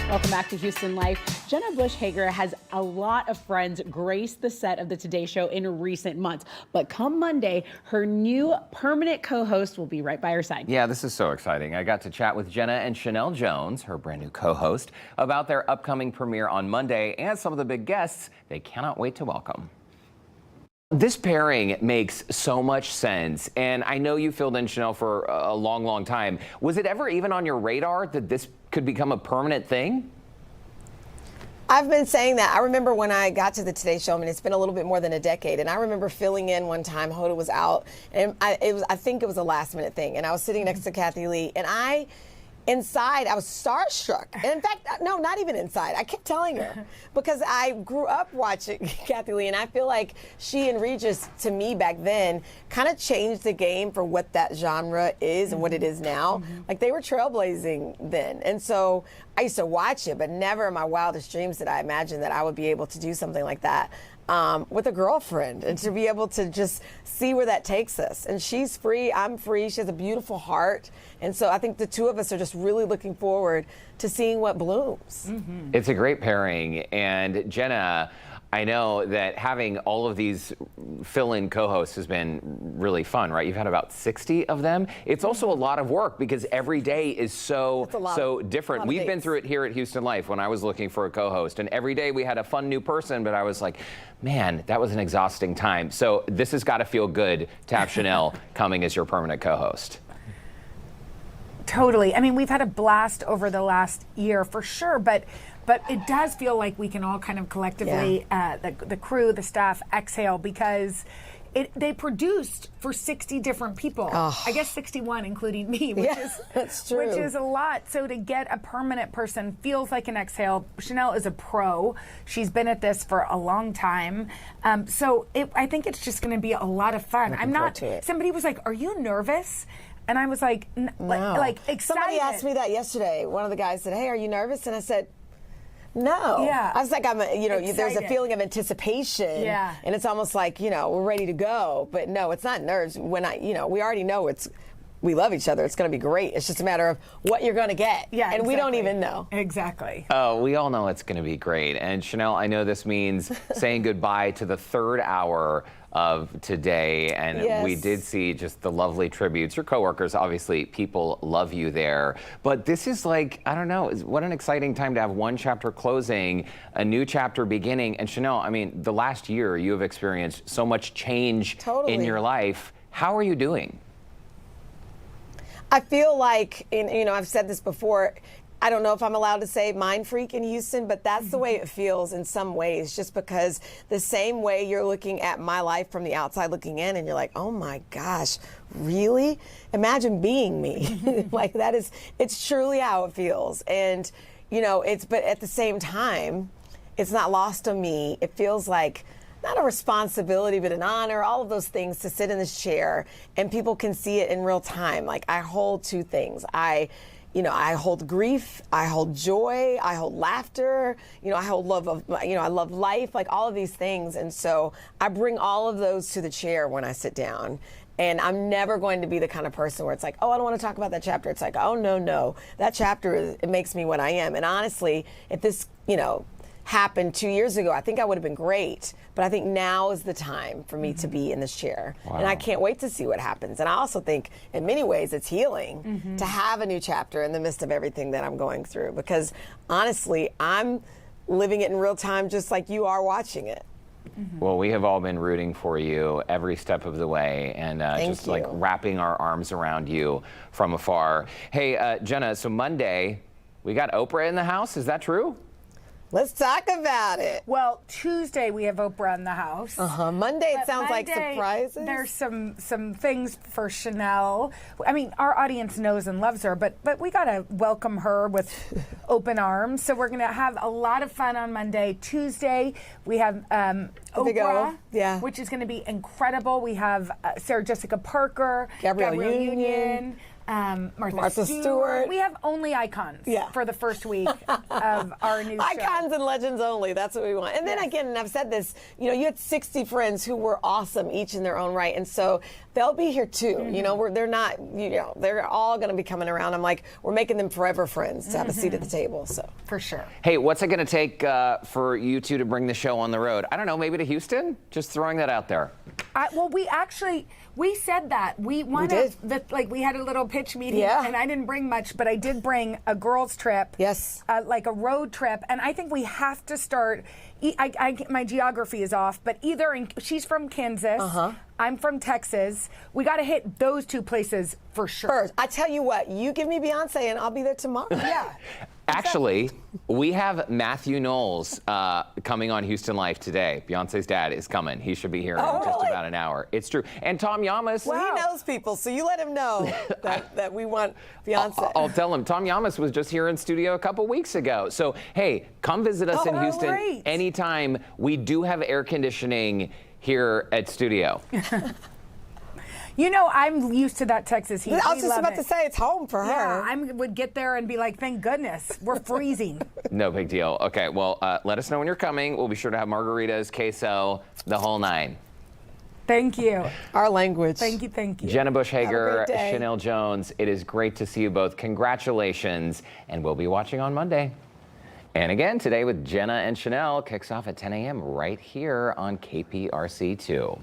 Welcome back to Houston Life. Jenna Hager has a lot of friends grace the set of the Today Show in recent months. But come Monday, her new permanent co-host will be right by her side. Yeah, this is so exciting. I got to chat with Jenna and Sheinelle Jones, her brand new co-host, about their upcoming premiere on Monday and some of the big guests they cannot wait to welcome. This pairing makes so much sense, and I know you filled in Sheinelle for a long, long time. Was it ever even on your radar that this could become a permanent thing? I've been saying that. I remember when I got to the Today Show, I mean, it's been a little bit more than a decade, and I remember filling in one time. Hoda was out, and I think it was a last-minute thing, and I was sitting next to Kathy Lee, and inside, I was starstruck. And in fact, no, not even inside. I kept telling her because I grew up watching Kathy Lee, and I feel like she and Regis, to me back then, kind of changed the game for what that genre is and what it is now. Like, they were trailblazing then. And so I used to watch it, but never in my wildest dreams did I imagine that I would be able to do something like that. With a girlfriend, and to be able to just see where that takes us. And she's free, I'm free, she has a beautiful heart. And so I think the two of us are just really looking forward to seeing what blooms. It's a great pairing. And Jenna, I know that having all of these fill-in co-hosts has been really fun, right? You've had about 60 of them. It's also a lot of work because every day is so different. We've been through it here at Houston Life when I was looking for a co-host, and every day we had a fun new person, but I was like, man, that was an exhausting time. So this has got to feel good to have Sheinelle coming as your permanent co-host. Totally. I mean, we've had a blast over the last year for sure, but it does feel like we can all kind of collectively, the crew, the staff, exhale because they produced for 60 different people. I guess 61, including me, which is a lot. So to get a permanent person feels like an exhale. Sheinelle is a pro. She's been at this for a long time. So I think it's just going to be a lot of fun. Somebody was like, "Are you nervous?" And I was like, no. like excited. Somebody asked me that yesterday. One of the guys said, "Hey, are you nervous?" And I said, no. Yeah. I was like, there's a feeling of anticipation. Yeah. And it's almost like, we're ready to go. But no, it's not nerves. When we already know we love each other. It's going to be great. It's just a matter of what you're going to get. Yeah, and we don't even know. Exactly. Oh, we all know it's going to be great. And Sheinelle, I know this means saying goodbye to the third hour of today. And we did see just the lovely tributes. Your coworkers, obviously, people love you there. But this is like, I don't know, what an exciting time to have one chapter closing, a new chapter beginning. And Sheinelle, I mean, the last year you have experienced so much change in your life. How are you doing? I feel like, I've said this before, I don't know if I'm allowed to say mind freak in Houston, but that's the way it feels in some ways, just because the same way you're looking at my life from the outside looking in and you're like, oh my gosh, really? Imagine being me. Like it's truly how it feels. And, but at the same time, it's not lost on me. It feels like not a responsibility, but an honor, all of those things to sit in this chair and people can see it in real time. Like I hold two things. I hold grief, I hold joy, I hold laughter, I hold love I love life, like all of these things. And so I bring all of those to the chair when I sit down. And I'm never going to be the kind of person where it's like, oh, I don't want to talk about that chapter. It's like, oh, no, that chapter, it makes me what I am. And honestly, if this, happened 2 years ago, I think I would have been great. But I think now is the time for me to be in this chair. Wow. And I can't wait to see what happens. And I also think in many ways it's healing to have a new chapter in the midst of everything that I'm going through. Because honestly, I'm living it in real time just like you are watching it. Well, we have all been rooting for you every step of the way and like wrapping our arms around you from afar. Hey, Jenna, so Monday, we got Oprah in the house. Is that true? Let's talk about it. Well, Tuesday we have Oprah in the house. Monday it sounds like surprises. There's some things for Sheinelle. I mean, our audience knows and loves her, but we gotta welcome her with open arms. So we're gonna have a lot of fun on Monday. Tuesday we have Oprah, which is gonna be incredible. We have Sarah Jessica Parker, Gabrielle Union. Martha Stewart. We have only icons for the first week of our new show. Icons and legends only. That's what we want. And then again, and I've said this, you had 60 friends who were awesome, each in their own right. And so they'll be here too. They're not, they're all going to be coming around. I'm like, we're making them forever friends to have a seat at the table. So for sure. Hey, what's it going to take for you two to bring the show on the road? I don't know, maybe to Houston? Just throwing that out there. Well, we said that. We wanted, we had a little pitch meeting, and I didn't bring much, but I did bring a girls' trip. Yes. Like a road trip. And I think we have to start, my geography is off, but she's from Kansas. I'm from Texas. We got to hit those two places for sure. First, I tell you what, you give me Beyonce and I'll be there tomorrow. Yeah. Actually, we have Matthew Knowles coming on Houston Life today. Beyonce's dad is coming. He should be here in just about an hour. It's true. And Tom Yamas. Well, he knows people, so you let him know that we want Beyonce. I'll tell him. Tom Yamas was just here in studio a couple weeks ago. So, hey, come visit us in Houston anytime. We do have air conditioning here at studio. I'm used to that Texas heat. I was just about to say it's home for her. Yeah, I would get there and be like, thank goodness, we're freezing. No big deal. Okay, well, let us know when you're coming. We'll be sure to have margaritas, queso, the whole nine. Thank you. Our language. Thank you, thank you. Jenna Bush Hager, Have a great day. Sheinelle Jones, it is great to see you both. Congratulations, and we'll be watching on Monday. And again, today with Jenna and Sheinelle kicks off at 10 a.m. right here on KPRC2.